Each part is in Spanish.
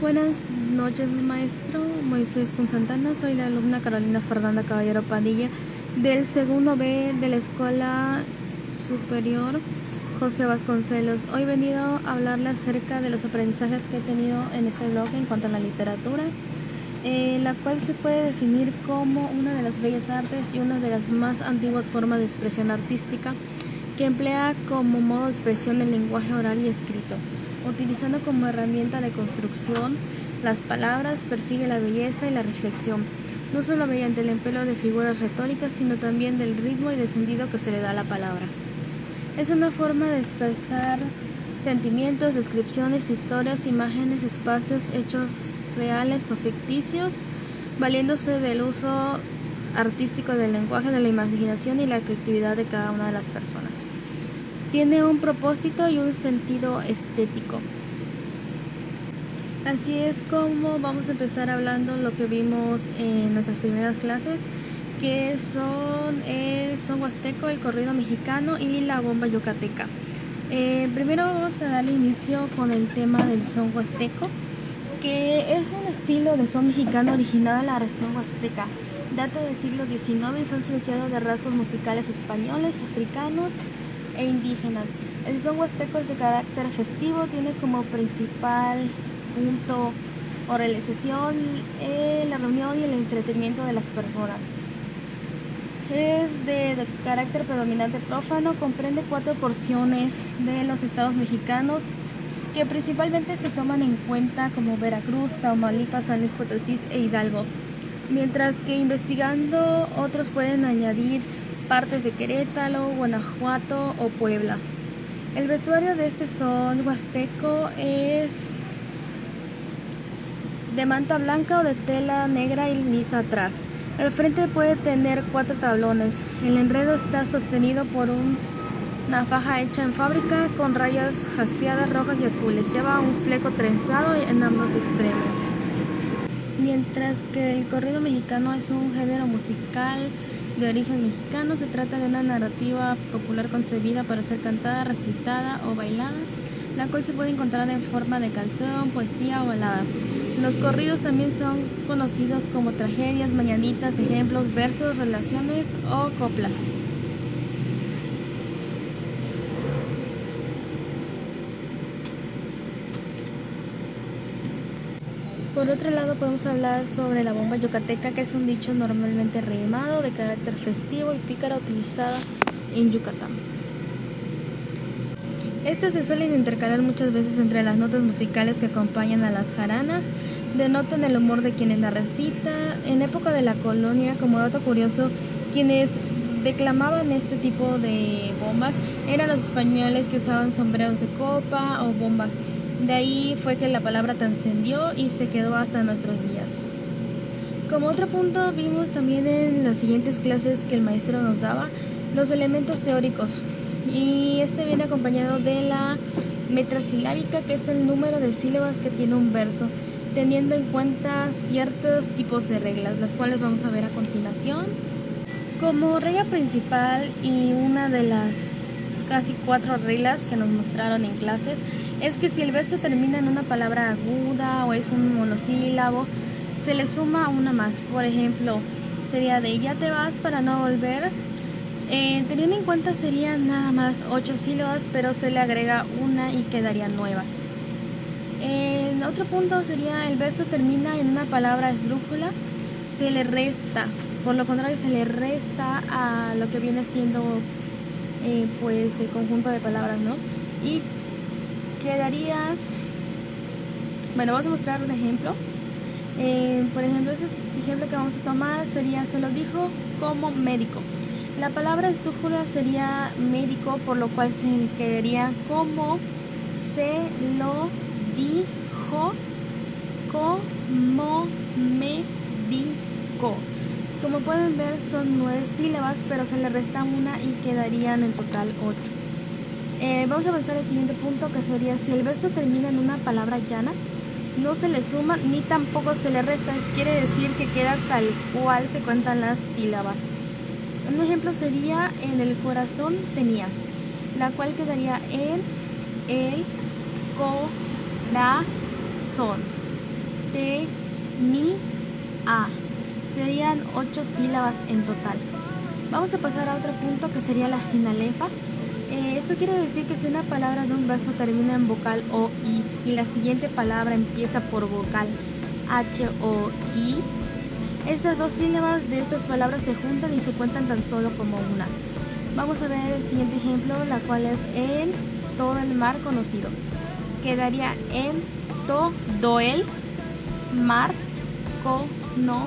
Buenas noches, maestro Moisés con Santana. Soy la alumna Carolina Fernanda Caballero Padilla del segundo B de la Escuela Superior José Vasconcelos. Hoy he venido a hablarle acerca de los aprendizajes que he tenido en este blog en cuanto a la literatura, la cual se puede definir como una de las bellas artes y una de las más antiguas formas de expresión artística que emplea como modo de expresión el lenguaje oral y escrito. Utilizando como herramienta de construcción las palabras, persigue la belleza y la reflexión, no solo mediante el empleo de figuras retóricas, sino también del ritmo y del sentido que se le da a la palabra. Es una forma de expresar sentimientos, descripciones, historias, imágenes, espacios, hechos reales o ficticios, valiéndose del uso artístico del lenguaje, de la imaginación y la creatividad de cada una de las personas. Tiene un propósito y un sentido estético. Así es como vamos a empezar hablando lo que vimos en nuestras primeras clases, que son el son huasteco, el corrido mexicano y la bomba yucateca. Primero vamos a darle inicio con el tema del son huasteco, que es un estilo de son mexicano originado en la región huasteca. Data del siglo XIX y fue influenciado de rasgos musicales españoles, africanos e indígenas. El son huasteco es de carácter festivo, tiene como principal punto o realización la reunión y el entretenimiento de las personas. Es de carácter predominante profano, comprende 4 porciones de los estados mexicanos que principalmente se toman en cuenta como Veracruz, Tamaulipas, San Luis Potosí e Hidalgo, mientras que investigando otros pueden añadir partes de Querétaro, Guanajuato o Puebla. El vestuario de este son huasteco es de manta blanca o de tela negra y lisa atrás. El frente puede tener 4 tablones. El enredo está sostenido por una faja hecha en fábrica con rayas jaspeadas rojas y azules. Lleva un fleco trenzado en ambos extremos. Mientras que el corrido mexicano es un género musical de origen mexicano, se trata de una narrativa popular concebida para ser cantada, recitada o bailada, la cual se puede encontrar en forma de canción, poesía o balada. Los corridos también son conocidos como tragedias, mañanitas, ejemplos, versos, relaciones o coplas. Por otro lado, podemos hablar sobre la bomba yucateca, que es un dicho normalmente rimado, de carácter festivo y pícara, utilizada en Yucatán. Estas se suelen intercalar muchas veces entre las notas musicales que acompañan a las jaranas, denotan el humor de quienes la recita. En época de la colonia, como dato curioso, quienes declamaban este tipo de bombas eran los españoles, que usaban sombreros de copa o bombas. De ahí fue que la palabra trascendió y se quedó hasta nuestros días. Como otro punto, vimos también en las siguientes clases que el maestro nos daba los elementos teóricos, y este viene acompañado de la metrasilábica, que es el número de sílabas que tiene un verso, teniendo en cuenta ciertos tipos de reglas, las cuales vamos a ver a continuación. Como regla principal y una de las casi 4 reglas que nos mostraron en clases es que si el verso termina en una palabra aguda o es un monosílabo, se le suma una más. Por ejemplo, sería de ya te vas para no volver. Teniendo en cuenta serían nada más 8 sílabas, pero se le agrega una y quedaría nueva. Otro punto sería el verso termina en una palabra esdrújula, se le resta, por lo contrario se le resta a lo que viene siendo pues el conjunto de palabras, ¿no? Y quedaría, bueno, vamos a mostrar un ejemplo. Por ejemplo, ese ejemplo que vamos a tomar sería se lo dijo como médico. La palabra esdrújula sería médico, por lo cual se quedaría como se lo dijo como médico. Como pueden ver, son 9 sílabas, pero se le resta una y quedarían en total 8. Vamos a avanzar al siguiente punto, que sería si el verso termina en una palabra llana, no se le suma ni tampoco se le resta, quiere decir que queda tal cual se cuentan las sílabas. Un ejemplo sería en el corazón tenía, la cual quedaría en el corazón. te, ni, a. Serían 8 sílabas en total. Vamos a pasar a otro punto que sería la sinalefa. Esto quiere decir que si una palabra de un verso termina en vocal o i y la siguiente palabra empieza por vocal h o i, esas dos sílabas de estas palabras se juntan y se cuentan tan solo como una. Vamos a ver el siguiente ejemplo, la cual es en todo el mar conocido. Quedaría en todo el mar conocido.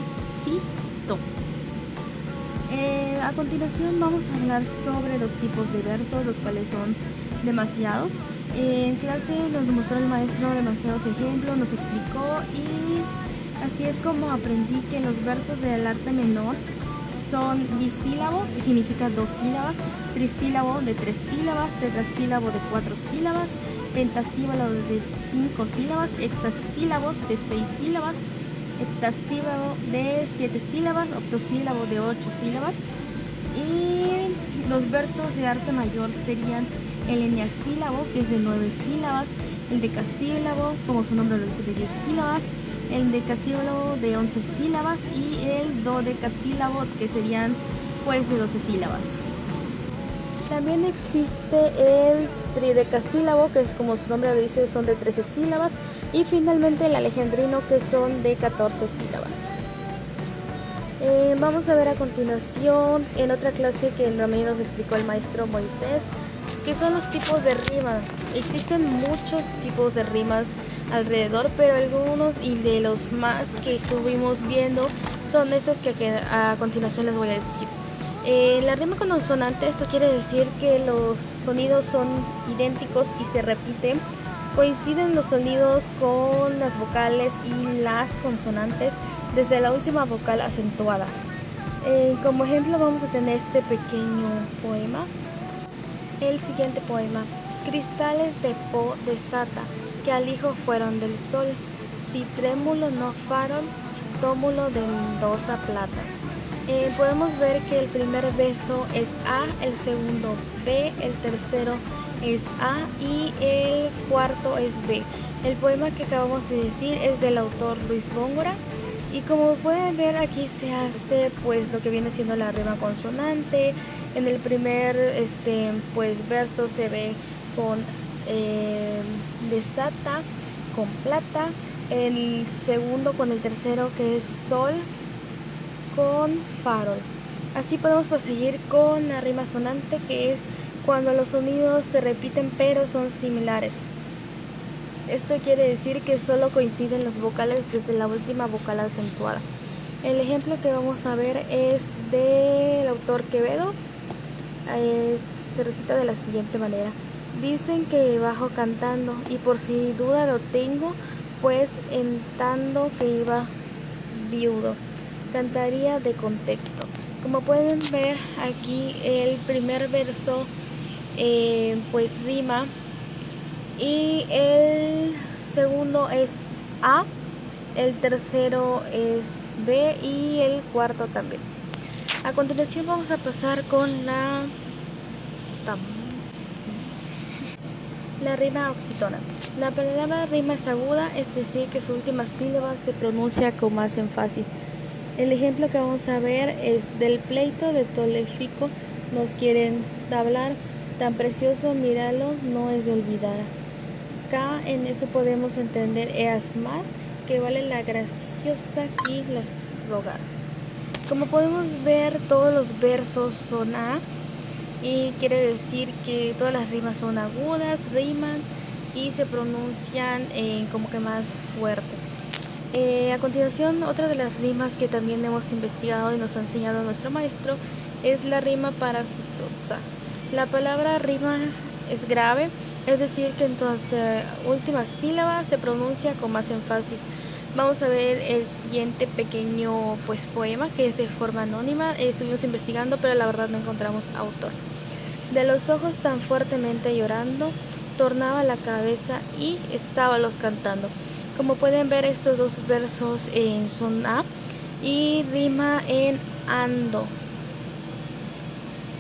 A continuación vamos a hablar sobre los tipos de versos, los cuales son demasiados. En clase nos demostró el maestro demasiados ejemplos, nos explicó y así es como aprendí que los versos del arte menor son bisílabo, que significa 2 sílabas, trisílabo de 3 sílabas, tetrasílabo de 4 sílabas, pentasílabo de 5 sílabas, hexasílabos de 6 sílabas, heptasílabo de 7 sílabas, octosílabo de 8 sílabas. Y los versos de arte mayor serían el eneasílabo, que es de 9 sílabas, el decasílabo, como su nombre lo dice, de 10 sílabas, el decasílabo de 11 sílabas y el dodecasílabo, que serían pues de 12 sílabas. También existe el tridecasílabo, que es como su nombre lo dice, son de 13 sílabas, y finalmente el alejandrino, que son de 14 sílabas. Vamos a ver a continuación en otra clase que también nos explicó el maestro Moisés, que son los tipos de rimas. Existen muchos tipos de rimas alrededor, pero algunos y de los más que estuvimos viendo son estos que a continuación les voy a decir. La rima consonante, esto quiere decir que los sonidos son idénticos y se repiten. Coinciden los sonidos con las vocales y las consonantes desde la última vocal acentuada. Como ejemplo vamos a tener este pequeño poema. El siguiente poema: cristales de Po desata, que al hijo fueron del sol. Si trémulo no farol, tómulo de Mendoza plata. Podemos ver que el primer verso es A, el segundo B, el tercero es A y el cuarto es B. El poema que acabamos de decir es del autor Luis Góngora. Y como pueden ver, aquí se hace pues lo que viene siendo la rima consonante. En el primer pues verso se ve con desata, con plata. El segundo con el tercero, que es sol, con farol. Así podemos proseguir con la rima sonante, que es cuando los sonidos se repiten pero son similares. Esto quiere decir que solo coinciden las vocales desde la última vocal acentuada. El ejemplo que vamos a ver es del autor Quevedo. Se recita de la siguiente manera: dicen que bajo cantando, y por si duda lo tengo, pues en tanto que iba viudo, cantaría de contexto. Como pueden ver aquí, el primer verso pues rima, y el segundo es A, el tercero es B y el cuarto también. A continuación vamos a pasar con la rima oxítona. La palabra rima es aguda, es decir, que su última sílaba se pronuncia con más énfasis. El ejemplo que vamos a ver es: del pleito de Tolefico nos quieren hablar, tan precioso míralo, no es de olvidar. Acá en eso podemos entender easmar, que vale la graciosa y las rogar. Como podemos ver, todos los versos son A, y quiere decir que todas las rimas son agudas, riman y se pronuncian como que más fuerte. A continuación, otra de las rimas que también hemos investigado y nos ha enseñado nuestro maestro es la rima parasitosa. La palabra rima es grave, es decir, que en toda última sílaba se pronuncia con más énfasis. Vamos a ver el siguiente pequeño pues poema, que es de forma anónima. Estuvimos investigando, pero la verdad no encontramos autor. De los ojos tan fuertemente llorando, tornaba la cabeza y estábalos cantando. Como pueden ver, estos dos versos son A y rima en ando.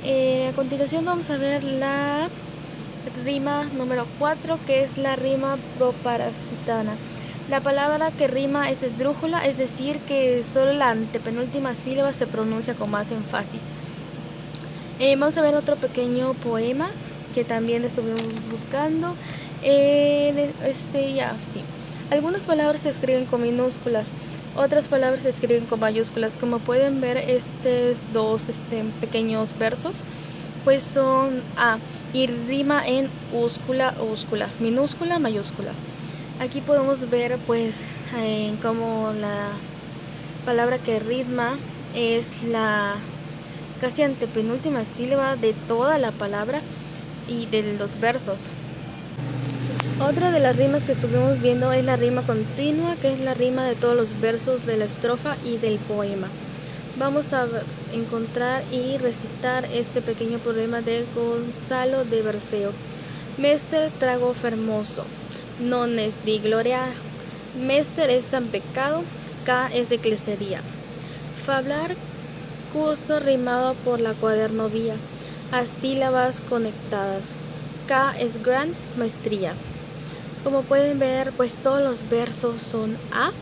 A continuación vamos a ver la rima número 4, que es la rima proparasitana. La palabra que rima es esdrújula, es decir, que solo la antepenúltima sílaba se pronuncia con más énfasis. Vamos a ver otro pequeño poema que también estuvimos buscando. Sí. Algunas palabras se escriben con minúsculas, otras palabras se escriben con mayúsculas. Como pueden ver, estos dos pequeños versos pues son A y rima en úscula, úscula, minúscula, mayúscula. Aquí podemos ver pues cómo la palabra que rima es la casi antepenúltima sílaba de toda la palabra y de los versos. Otra de las rimas que estuvimos viendo es la rima continua, que es la rima de todos los versos de la estrofa y del poema. Vamos a encontrar y recitar este pequeño poema de Gonzalo de Berceo. Mester trago fermoso, non es di gloria, mester es san pecado, K es de clesería. Fablar curso rimado por la cuadernovía, a sílabas conectadas, K es gran maestría. Como pueden ver, pues todos los versos son A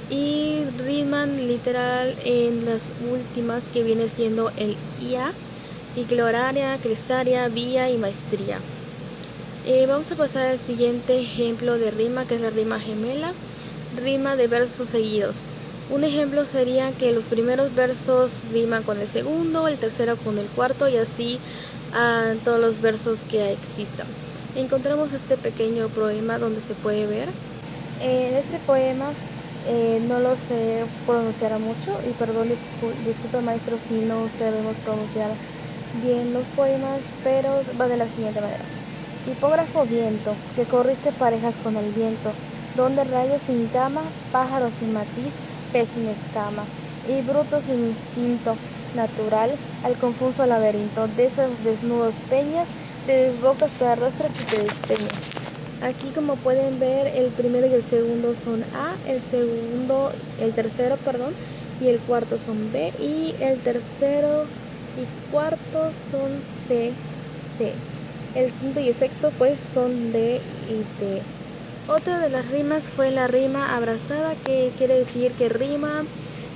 y riman literal en las últimas, que viene siendo el IA, y gloria, cresaria, vía y maestría. Vamos a pasar al siguiente ejemplo de rima, que es la rima gemela, rima de versos seguidos. Un ejemplo sería que los primeros versos riman con el segundo, el tercero con el cuarto y así todos los versos que existan. Encontramos este pequeño poema donde se puede ver. En este poema no lo sé pronunciar mucho y perdón, disculpe maestro si no sabemos pronunciar bien los poemas, pero va de la siguiente manera. Hipógrafo viento, que corriste parejas con el viento, donde rayos sin llama, pájaros sin matiz, pez sin escama, y bruto sin instinto natural, al confuso laberinto de esas desnudos peñas, te desbocas, te arrastras y te despeñas. Aquí, como pueden ver, el primero y el segundo son A, el tercero, y el cuarto son B, y el tercero y cuarto son C. El quinto y el sexto pues son D y D. Otra de las rimas fue la rima abrazada, que quiere decir que rima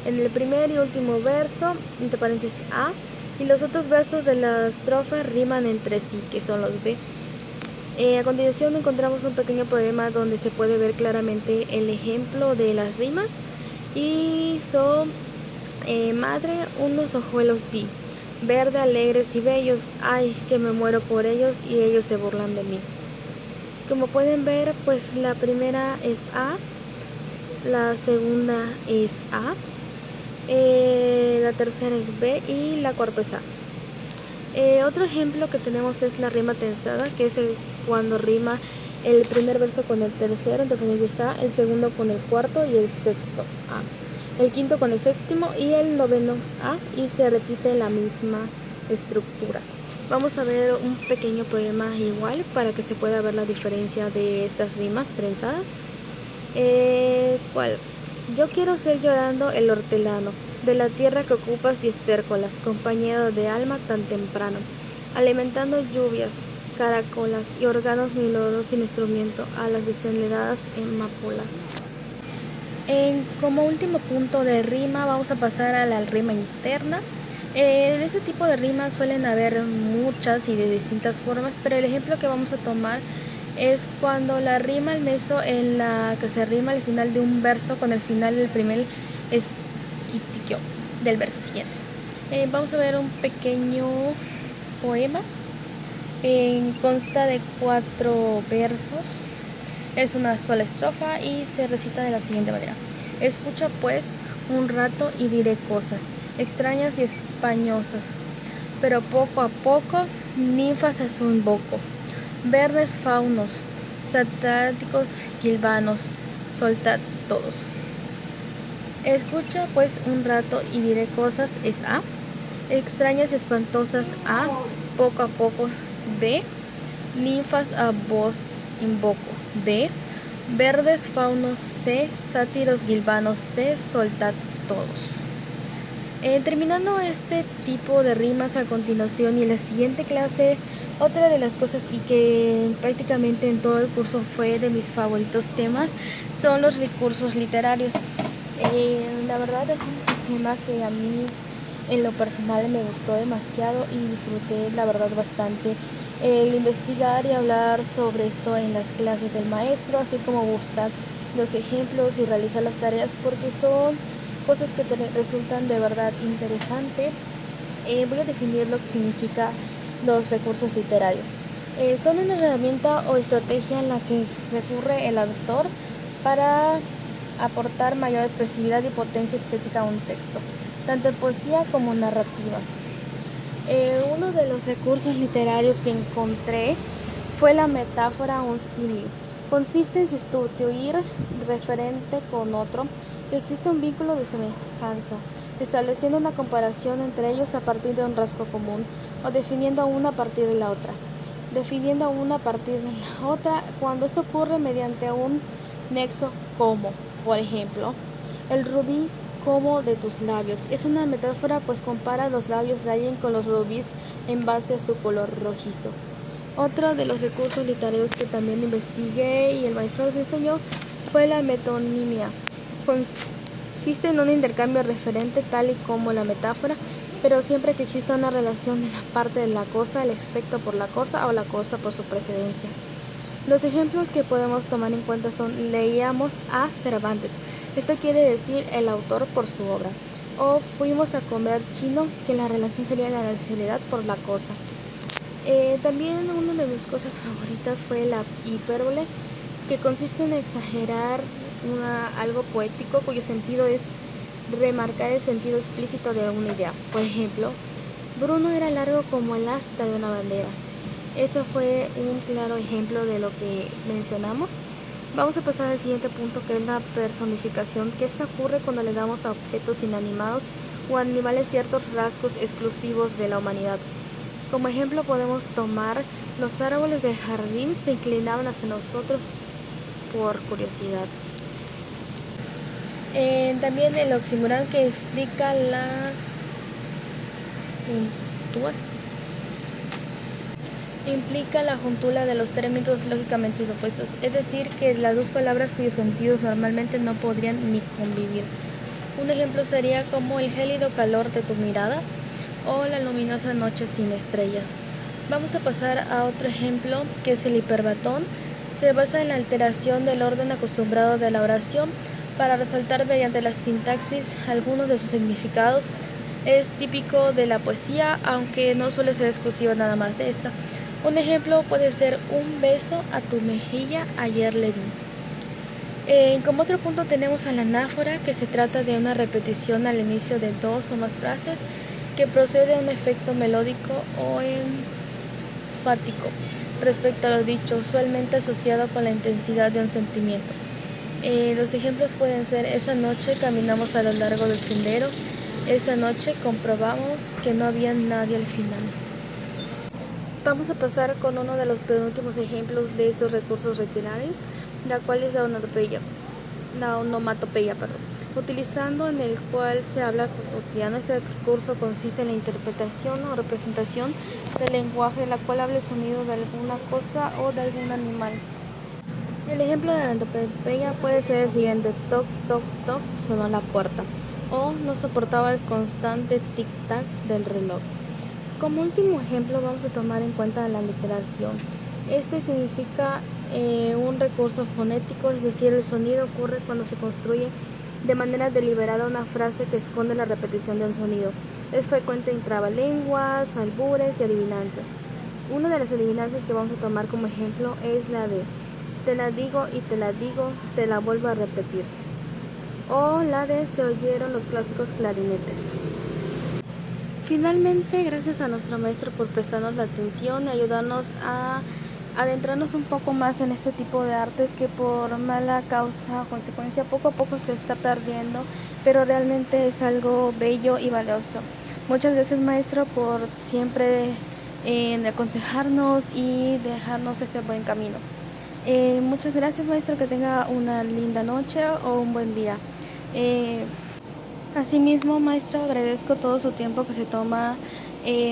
en el primer y último verso, entre paréntesis A, y los otros versos de la estrofa riman entre sí, que son los B. A continuación encontramos un pequeño poema donde se puede ver claramente el ejemplo de las rimas y son madre, unos ojuelos vi, verde, alegres y bellos, ay, que me muero por ellos y ellos se burlan de mí. Como pueden ver, pues la primera es A, la segunda es A, la tercera es B y la cuarta es A. Otro ejemplo que tenemos es la rima tensada, que es cuando rima el primer verso con el tercero, entre paréntesis A, el segundo con el cuarto y el sexto A, el quinto con el séptimo y el noveno A, y se repite la misma estructura. Vamos a ver un pequeño poema igual para que se pueda ver la diferencia de estas rimas trenzadas. ¿Cuál? Yo quiero ser llorando el hortelano, de la tierra que ocupas y estércolas, compañero de alma tan temprano, alimentando lluvias, caracolas y órganos miloros sin instrumento, a las desenredadas amapolas. Como último punto de rima vamos a pasar a la rima interna. De este tipo de rimas suelen haber muchas y de distintas formas, pero el ejemplo que vamos a tomar es cuando la rima al meso, en la que se rima al final de un verso con el final del primer esquitiquio del verso siguiente. Vamos a ver un pequeño poema. Consta de 4 versos, es una sola estrofa y se recita de la siguiente manera. Escucha pues un rato y diré cosas extrañas y españosas, pero poco a poco ninfas a su invoco, verdes faunos, satáticos gilvanos, soltad todos. Escucha pues un rato y diré cosas es A, extrañas y espantosas A, poco a poco B, ninfas a vos invoco B, verdes faunos C, sátiros gilvanos C, soltad todos. Terminando este tipo de rimas a continuación y en la siguiente clase Otra de las cosas y que prácticamente en todo el curso fue de mis favoritos temas son los recursos literarios. La verdad es un tema que a mí en lo personal me gustó demasiado y disfruté la verdad bastante el investigar y hablar sobre esto en las clases del maestro, así como buscar los ejemplos y realizar las tareas porque son cosas que te resultan de verdad interesantes. Voy a definir lo que significa los recursos literarios. Son una herramienta o estrategia en la que recurre el autor para aportar mayor expresividad y potencia estética a un texto, tanto en poesía como narrativa. Uno de los recursos literarios que encontré fue la metáfora o un símil. Consiste en sustituir referente con otro, que existe un vínculo de semejanza, estableciendo una comparación entre ellos a partir de un rasgo común o definiendo una a partir de la otra. Definiendo una a partir de la otra cuando esto ocurre mediante un nexo como, por ejemplo, el rubí como de tus labios. Es una metáfora pues compara los labios de alguien con los rubíes en base a su color rojizo. Otro de los recursos literarios que también investigué y el maestro nos enseñó fue la metonimia. Consiste en un intercambio referente tal y como la metáfora, pero siempre que exista una relación de la parte de la cosa, el efecto por la cosa o la cosa por su precedencia. Los ejemplos que podemos tomar en cuenta son leíamos a Cervantes. Esto quiere decir el autor por su obra. O fuimos a comer chino, que la relación sería la nacionalidad por la cosa. También una de mis cosas favoritas fue la hipérbole, que consiste en exagerar algo poético cuyo sentido es remarcar el sentido explícito de una idea. Por ejemplo, Bruno era largo como el asta de una bandera. Eso fue un claro ejemplo de lo que mencionamos. Vamos a pasar al siguiente punto, que es la personificación, que esta ocurre cuando le damos a objetos inanimados o animales ciertos rasgos exclusivos de la humanidad. Como ejemplo podemos tomar los árboles del jardín se inclinaban hacia nosotros por curiosidad. También el oxímoron, que explica las junturas. Implica la juntula de los términos lógicamente opuestos, es decir, que las dos palabras cuyos sentidos normalmente no podrían ni convivir. Un ejemplo sería como el gélido calor de tu mirada o la luminosa noche sin estrellas. Vamos a pasar a otro ejemplo, que es el hiperbatón. Se basa en la alteración del orden acostumbrado de la oración para resaltar mediante la sintaxis algunos de sus significados. Es típico de la poesía, aunque no suele ser exclusiva nada más de esta. Un ejemplo puede ser un beso a tu mejilla ayer le di. Como otro punto tenemos a la anáfora, que se trata de una repetición al inicio de dos o más frases que procede a un efecto melódico o enfático respecto a lo dicho, usualmente asociado con la intensidad de un sentimiento. Los ejemplos pueden ser: esa noche caminamos a lo largo del sendero, esa noche comprobamos que no había nadie al final. Vamos a pasar con uno de los penúltimos ejemplos de estos recursos literarios, la cual es la onomatopeya, utilizando en el cual se habla cotidiano. Este recurso consiste en la interpretación o representación del lenguaje, la cual habla el sonido de alguna cosa o de algún animal. El ejemplo de la onomatopeya puede ser el siguiente: toc, toc, toc, sonó la puerta, o no soportaba el constante tic-tac del reloj. Como último ejemplo vamos a tomar en cuenta la literación. Este significa un recurso fonético, es decir, el sonido ocurre cuando se construye de manera deliberada una frase que esconde la repetición de un sonido. Es frecuente en trabalenguas, albures y adivinanzas. Una de las adivinanzas que vamos a tomar como ejemplo es la de te la digo y te la digo, te la vuelvo a repetir. O la de se oyeron los clásicos clarinetes. Finalmente, gracias a nuestro maestro por prestarnos la atención y ayudarnos a adentrarnos un poco más en este tipo de artes que por mala causa o consecuencia poco a poco se está perdiendo, pero realmente es algo bello y valioso. Muchas gracias, maestro, por siempre aconsejarnos y dejarnos este buen camino. Muchas gracias, maestro, que tenga una linda noche o un buen día. Asimismo, maestro, agradezco todo su tiempo que se toma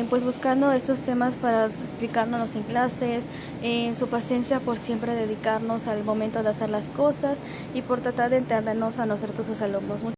pues buscando estos temas para explicarnos en clases, su paciencia por siempre dedicarnos al momento de hacer las cosas y por tratar de entendernos a nosotros sus alumnos.